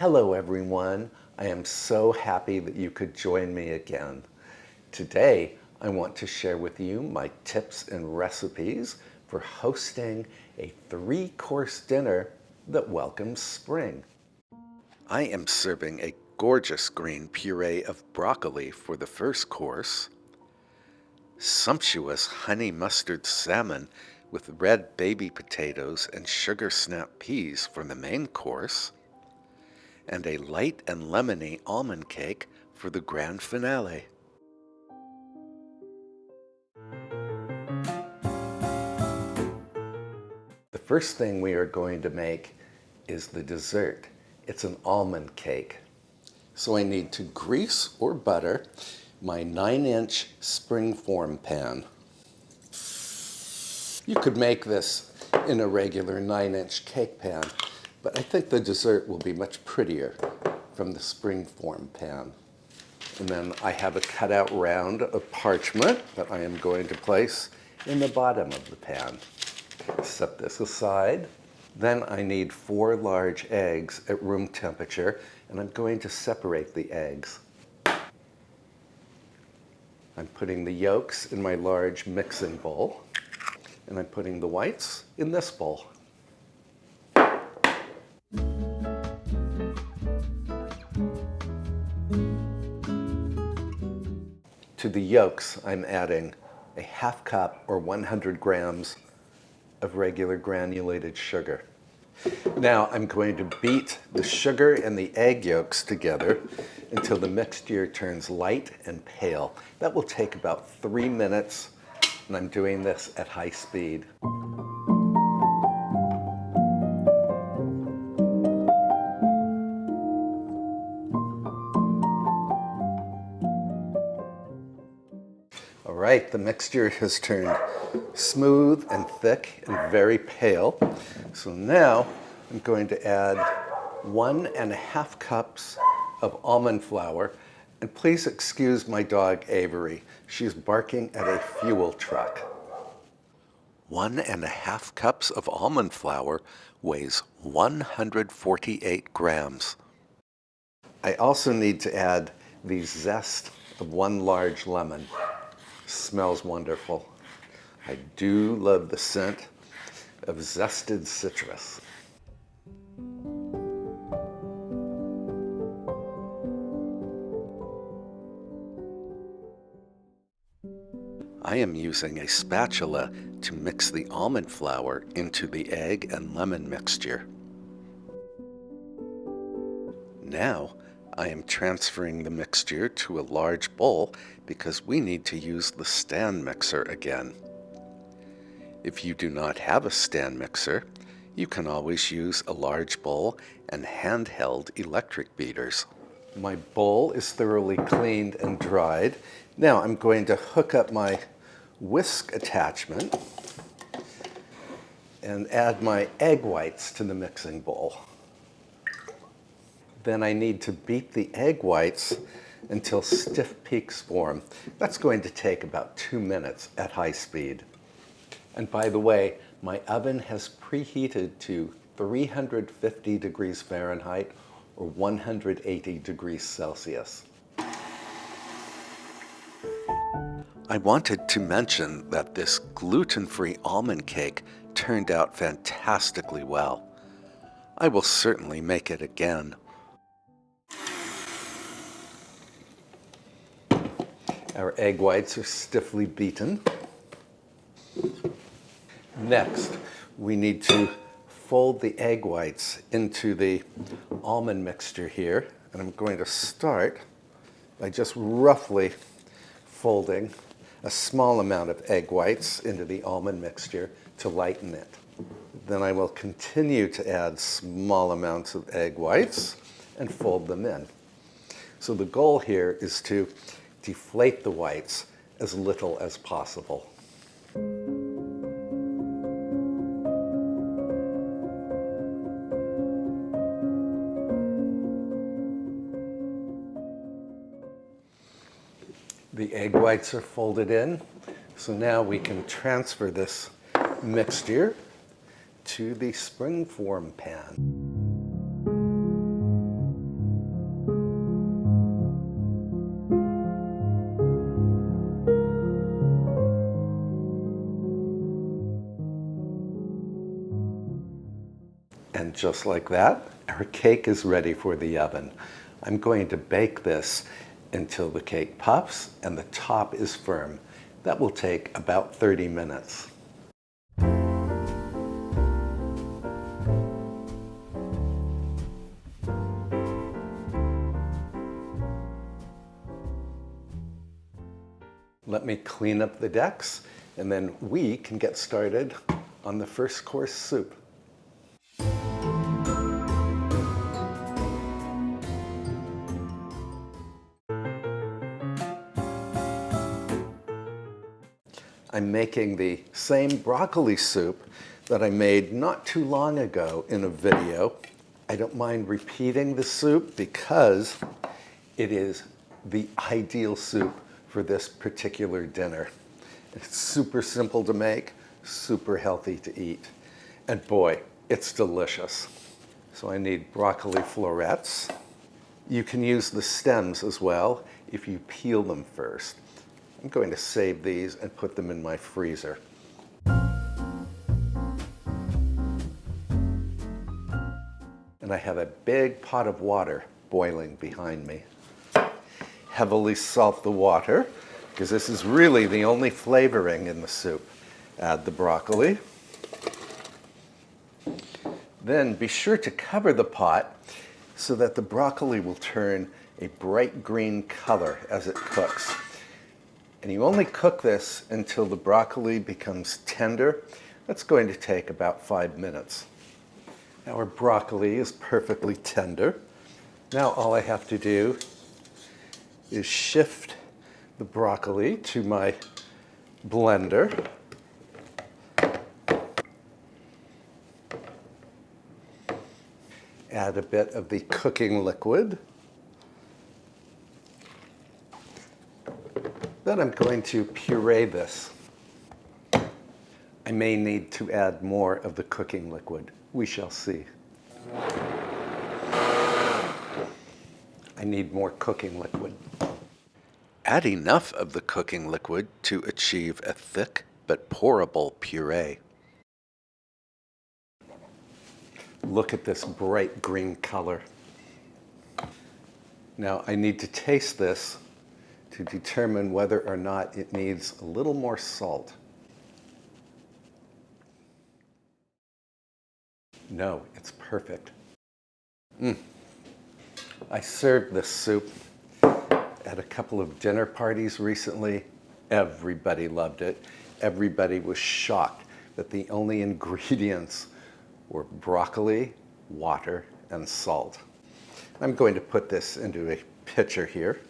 Hello everyone. I am so happy that you could join me again. Today I want to share with you my tips and recipes for hosting a 3-course dinner that welcomes spring. I am serving a gorgeous green puree of broccoli for the first course, sumptuous honey mustard salmon with red baby potatoes and sugar snap peas for the main course, and a light and lemony almond cake for the grand finale. The first thing we are going to make is the dessert. It's an almond cake. So I need to grease or butter my 9-inch springform pan. You could make this in a regular 9-inch cake pan, but I think the dessert will be much prettier from the springform pan. And then I have a cutout round of parchment that I am going to place in the bottom of the pan. Set this aside. Then I need 4 large eggs at room temperature, and I'm going to separate the eggs. I'm putting the yolks in my large mixing bowl, and I'm putting the whites in this bowl. To the yolks, I'm adding a 1/2 cup or 100 grams of regular granulated sugar. Now I'm going to beat the sugar and the egg yolks together until the mixture turns light and pale. That will take about 3 minutes, and I'm doing this at high speed. All right, the mixture has turned smooth and thick and very pale. So now I'm going to add 1.5 cups of almond flour. And please excuse my dog Avery. She's barking at a fuel truck. 1.5 cups of almond flour weighs 148 grams. I also need to add the zest of 1 large lemon. Smells wonderful. I do love the scent of zested citrus. I am using a spatula to mix the almond flour into the egg and lemon mixture. Now, I am transferring the mixture to a large bowl because we need to use the stand mixer again. If you do not have a stand mixer, you can always use a large bowl and handheld electric beaters. My bowl is thoroughly cleaned and dried. Now I'm going to hook up my whisk attachment and add my egg whites to the mixing bowl. Then I need to beat the egg whites until stiff peaks form. That's going to take about 2 minutes at high speed. And by the way, my oven has preheated to 350 degrees Fahrenheit or 180 degrees Celsius. I wanted to mention that this gluten-free almond cake turned out fantastically well. I will certainly make it again. Our egg whites are stiffly beaten. Next, we need to fold the egg whites into the almond mixture here. And I'm going to start by just roughly folding a small amount of egg whites into the almond mixture to lighten it. Then I will continue to add small amounts of egg whites and fold them in. So the goal here is to deflate the whites as little as possible. The egg whites are folded in, so now we can transfer this mixture to the springform pan. And just like that, our cake is ready for the oven. I'm going to bake this until the cake puffs and the top is firm. That will take about 30 minutes. Let me clean up the decks, and then we can get started on the first course soup. I'm making the same broccoli soup that I made not too long ago in a video. I don't mind repeating the soup because it is the ideal soup for this particular dinner. It's super simple to make, super healthy to eat. And boy, it's delicious. So I need broccoli florets. You can use the stems as well if you peel them first. I'm going to save these and put them in my freezer. And I have a big pot of water boiling behind me. Heavily salt the water, because this is really the only flavoring in the soup. Add the broccoli. Then be sure to cover the pot so that the broccoli will turn a bright green color as it cooks. And you only cook this until the broccoli becomes tender. That's going to take about 5 minutes. Our broccoli is perfectly tender. Now all I have to do is shift the broccoli to my blender. Add a bit of the cooking liquid. Then I'm going to puree this. I may need to add more of the cooking liquid. We shall see. I need more cooking liquid. Add enough of the cooking liquid to achieve a thick but pourable puree. Look at this bright green color. Now I need to taste this to determine whether or not it needs a little more salt. No, it's perfect. I served this soup at a couple of dinner parties recently. Everybody loved it. Everybody was shocked that the only ingredients were broccoli, water, and salt. I'm going to put this into a pitcher here.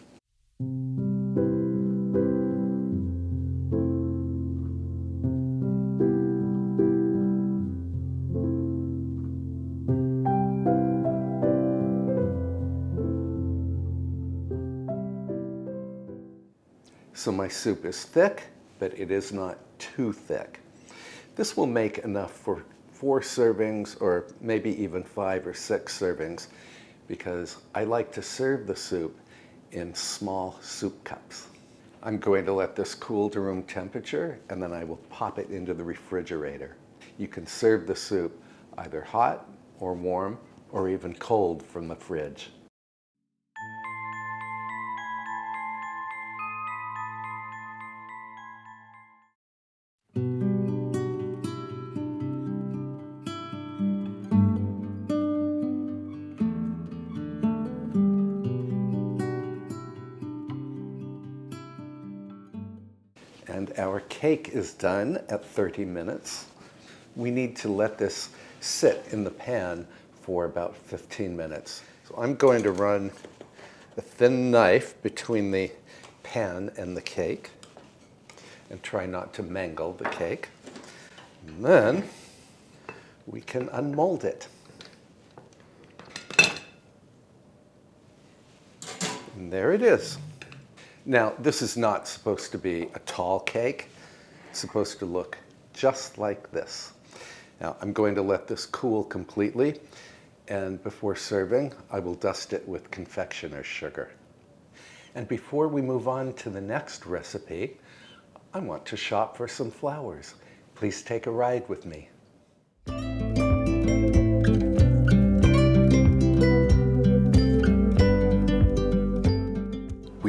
So my soup is thick, but it is not too thick. This will make enough for 4 servings or maybe even 5 or 6 servings because I like to serve the soup in small soup cups. I'm going to let this cool to room temperature and then I will pop it into the refrigerator. You can serve the soup either hot or warm or even cold from the fridge. And our cake is done at 30 minutes. We need to let this sit in the pan for about 15 minutes. So I'm going to run a thin knife between the pan and the cake and try not to mangle the cake. And then we can unmold it. And there it is. Now, this is not supposed to be a tall cake. It's supposed to look just like this. Now, I'm going to let this cool completely, and before serving, I will dust it with confectioner's sugar. And before we move on to the next recipe, I want to shop for some flowers. Please take a ride with me.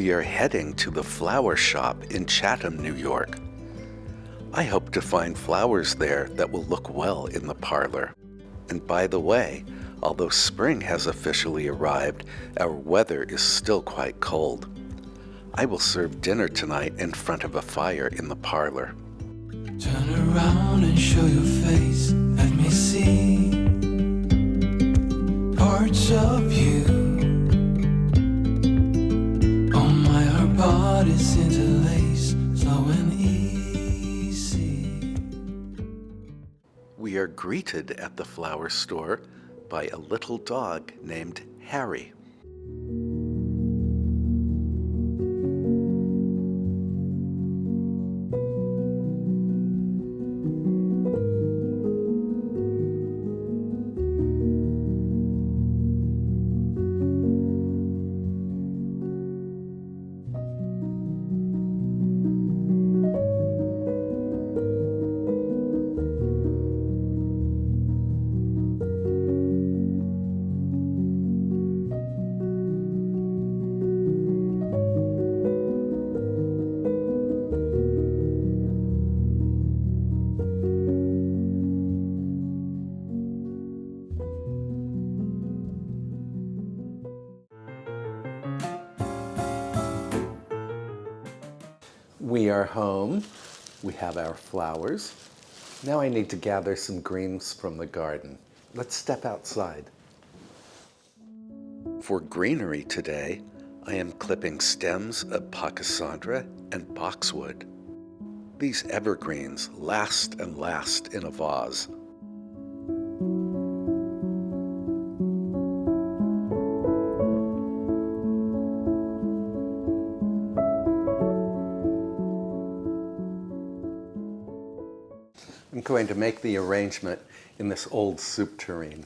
we are heading to the flower shop in Chatham, New York. I hope to find flowers there that will look well in the parlor. And by the way, although spring has officially arrived, our weather is still quite cold. I will serve dinner tonight in front of a fire in the parlor. Turn around and show your face. Let me see parts of you. Oh my, our bodies interlace, slow and easy. We are greeted at the flower store by a little dog named Harry. We are home. We have our flowers. Now I need to gather some greens from the garden. Let's step outside. For greenery today, I am clipping stems of pachysandra and boxwood. These evergreens last and last in a vase. I'm going to make the arrangement in this old soup tureen.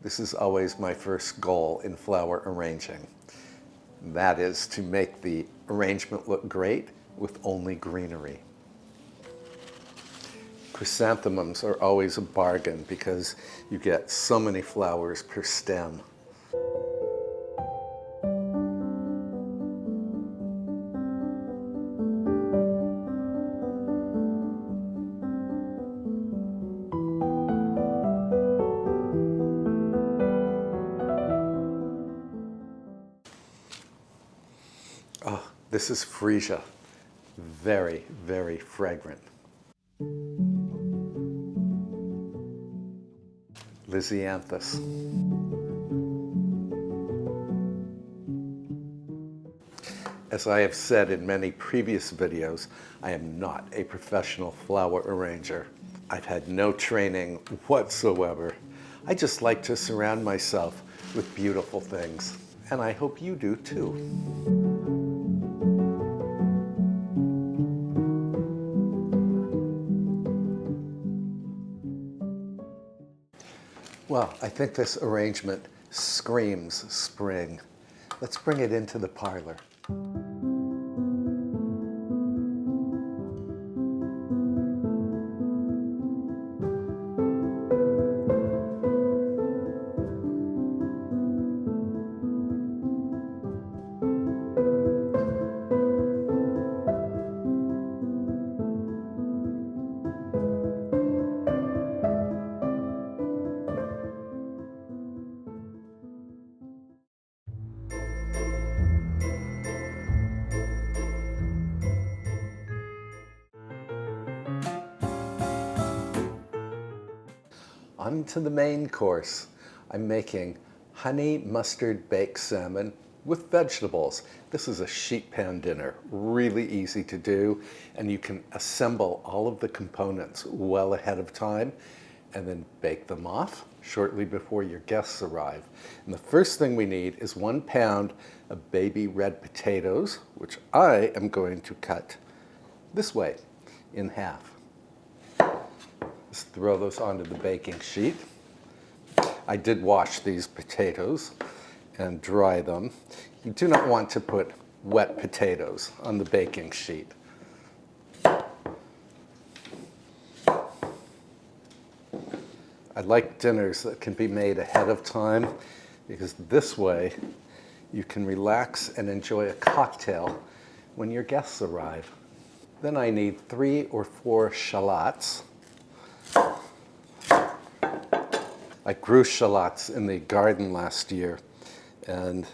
This is always my first goal in flower arranging. That is to make the arrangement look great with only greenery. Chrysanthemums are always a bargain because you get so many flowers per stem. Oh, this is freesia. Very, very fragrant. Lisianthus. As I have said in many previous videos, I am not a professional flower arranger. I've had no training whatsoever. I just like to surround myself with beautiful things, and I hope you do too. Well, I think this arrangement screams spring. Let's bring it into the parlor. On to the main course. I'm making honey mustard baked salmon with vegetables. This is a sheet pan dinner, really easy to do, and you can assemble all of the components well ahead of time and then bake them off shortly before your guests arrive. And the first thing we need is 1 pound of baby red potatoes, which I am going to cut this way in half. Just throw those onto the baking sheet. I did wash these potatoes and dry them. You do not want to put wet potatoes on the baking sheet. I like dinners that can be made ahead of time because this way you can relax and enjoy a cocktail when your guests arrive. Then I need 3 or 4 shallots. I grew shallots in the garden last year, and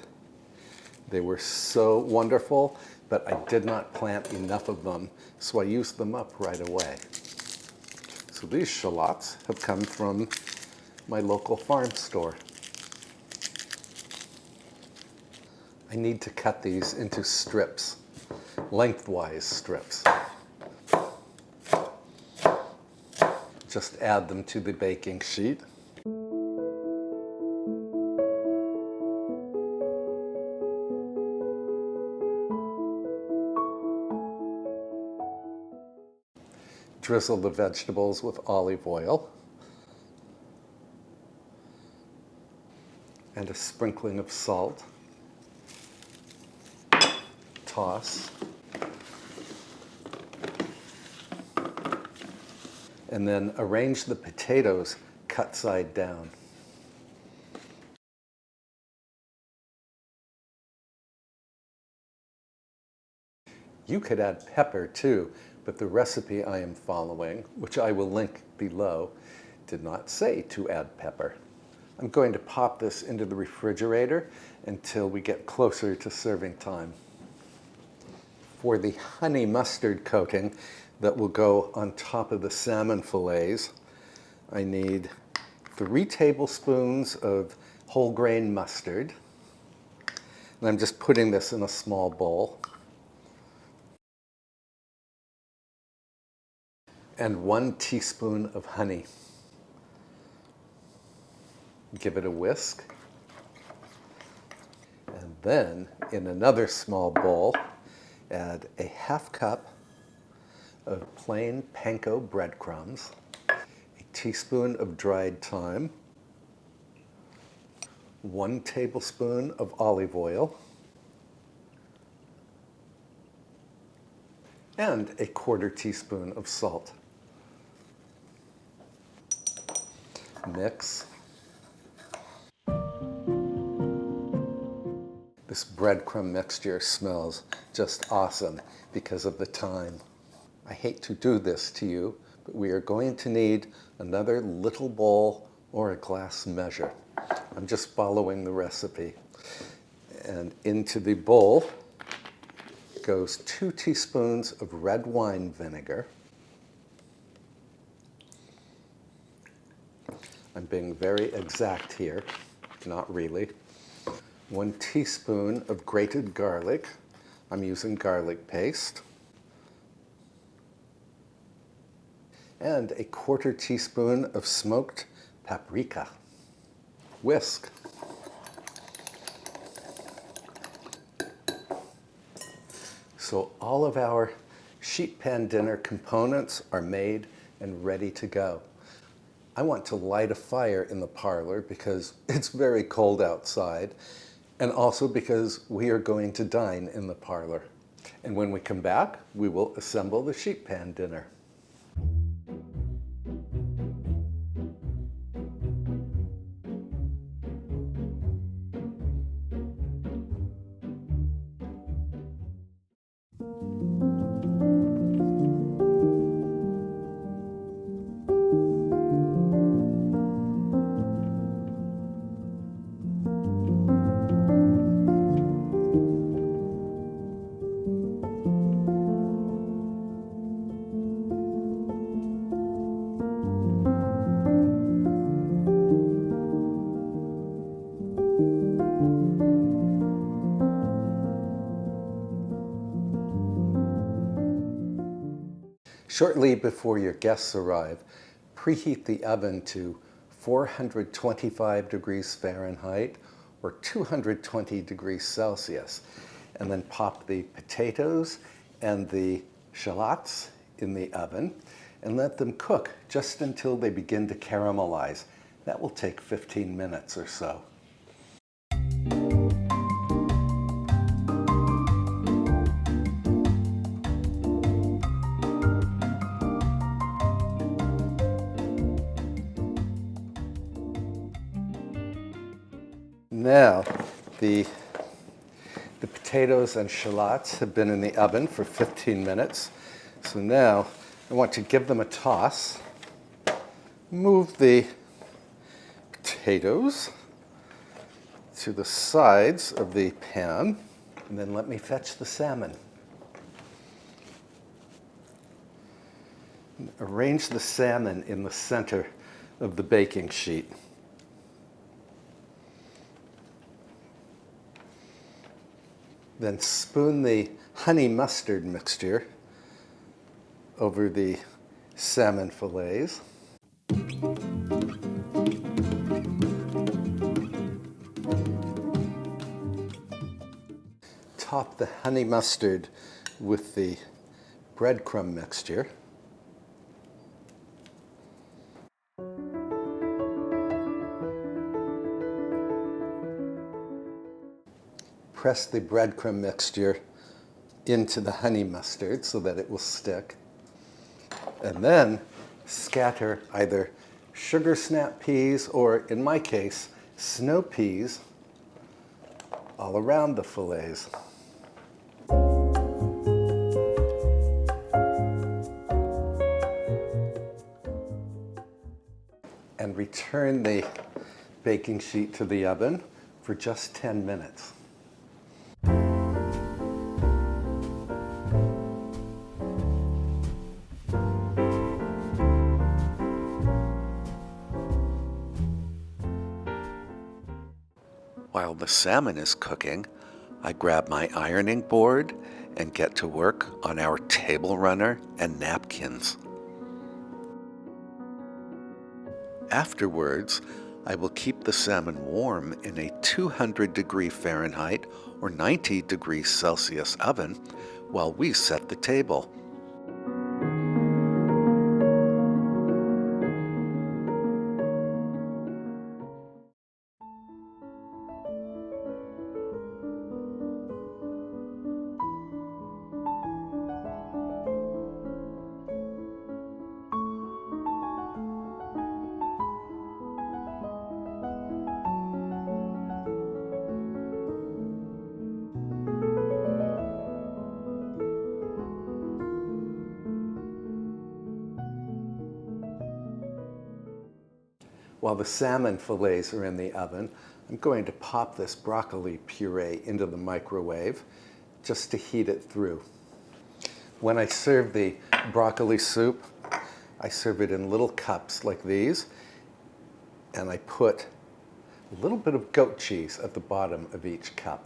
they were so wonderful, but I did not plant enough of them, so I used them up right away. So these shallots have come from my local farm store. I need to cut these into strips, lengthwise strips. Just add them to the baking sheet. Drizzle the vegetables with olive oil and a sprinkling of salt. Toss. And then arrange the potatoes cut side down. You could add pepper too, but the recipe I am following, which I will link below, did not say to add pepper. I'm going to pop this into the refrigerator until we get closer to serving time. For the honey mustard coating that will go on top of the salmon fillets, I need 3 tablespoons of whole grain mustard. And I'm just putting this in a small bowl. And 1 teaspoon of honey. Give it a whisk. And then, in another small bowl, add a ½ cup of plain panko breadcrumbs, a teaspoon of dried thyme, 1 tablespoon of olive oil, and a ¼ teaspoon of salt. Mix. This breadcrumb mixture smells just awesome because of the thyme. I hate to do this to you, but we are going to need another little bowl or a glass measure. I'm just following the recipe. And into the bowl goes 2 teaspoons of red wine vinegar. I'm being very exact here, not really. 1 teaspoon of grated garlic. I'm using garlic paste. And a ¼ teaspoon of smoked paprika. Whisk. So all of our sheet pan dinner components are made and ready to go. I want to light a fire in the parlor because it's very cold outside, and also because we are going to dine in the parlor. And when we come back, we will assemble the sheet pan dinner. Shortly before your guests arrive, preheat the oven to 425 degrees Fahrenheit or 220 degrees Celsius, and then pop the potatoes and the shallots in the oven and let them cook just until they begin to caramelize. That will take 15 minutes or so. Now, the potatoes and shallots have been in the oven for 15 minutes. So now I want to give them a toss. Move the potatoes to the sides of the pan, and then let me fetch the salmon. Arrange the salmon in the center of the baking sheet. Then spoon the honey mustard mixture over the salmon fillets. Top the honey mustard with the breadcrumb mixture. Press the breadcrumb mixture into the honey mustard so that it will stick. And then scatter either sugar snap peas or, in my case, snow peas all around the fillets. And return the baking sheet to the oven for just 10 minutes. While the salmon is cooking, I grab my ironing board and get to work on our table runner and napkins. Afterwards, I will keep the salmon warm in a 200-degree Fahrenheit or 90 degrees Celsius oven while we set the table. While the salmon fillets are in the oven, I'm going to pop this broccoli puree into the microwave just to heat it through. When I serve the broccoli soup, I serve it in little cups like these, and I put a little bit of goat cheese at the bottom of each cup.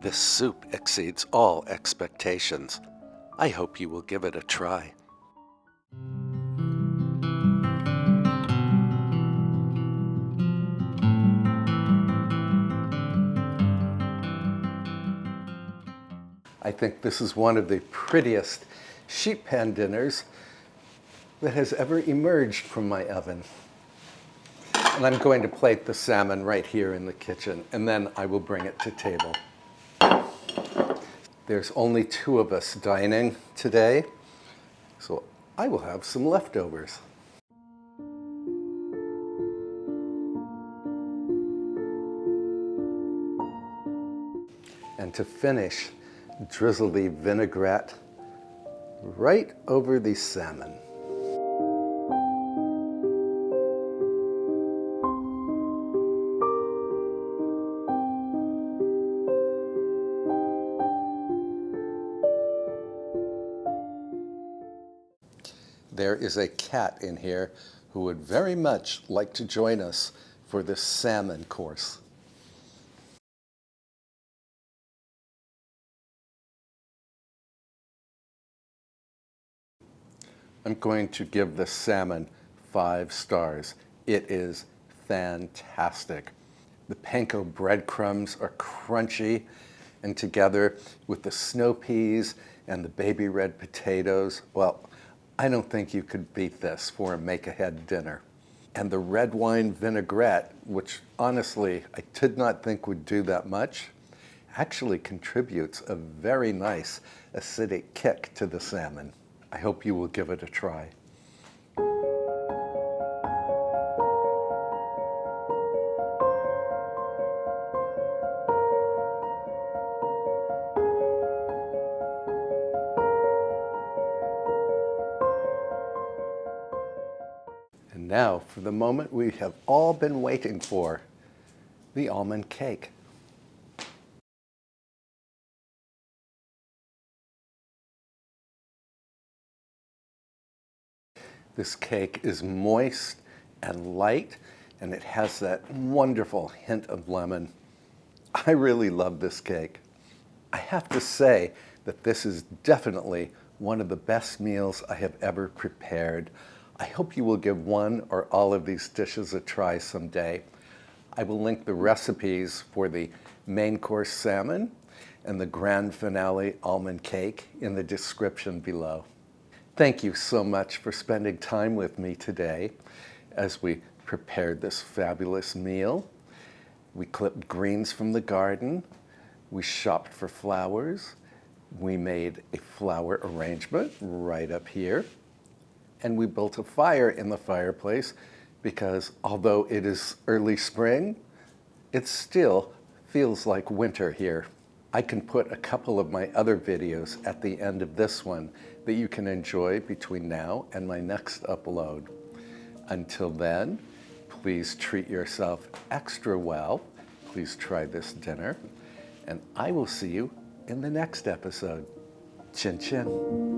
This soup exceeds all expectations. I hope you will give it a try. I think this is one of the prettiest sheet pan dinners that has ever emerged from my oven. And I'm going to plate the salmon right here in the kitchen, and then I will bring it to table. There's only 2 of us dining today, so I will have some leftovers. And to finish, drizzle the vinaigrette right over the salmon. There is a cat in here who would very much like to join us for this salmon course. I'm going to give the salmon 5 stars. It is fantastic. The panko breadcrumbs are crunchy, and together with the snow peas and the baby red potatoes, well, I don't think you could beat this for a make-ahead dinner. And the red wine vinaigrette, which honestly I did not think would do that much, actually contributes a very nice acidic kick to the salmon. I hope you will give it a try. And now for the moment we have all been waiting for, the almond cake. This cake is moist and light, and it has that wonderful hint of lemon. I really love this cake. I have to say that this is definitely one of the best meals I have ever prepared. I hope you will give one or all of these dishes a try someday. I will link the recipes for the main course salmon and the grand finale almond cake in the description below. Thank you so much for spending time with me today as we prepared this fabulous meal. We clipped greens from the garden. We shopped for flowers. We made a flower arrangement right up here. And we built a fire in the fireplace because although it is early spring, it still feels like winter here. I can put a couple of my other videos at the end of this one that you can enjoy between now and my next upload. Until then, please treat yourself extra well. Please try this dinner, and I will see you in the next episode. Chin chin.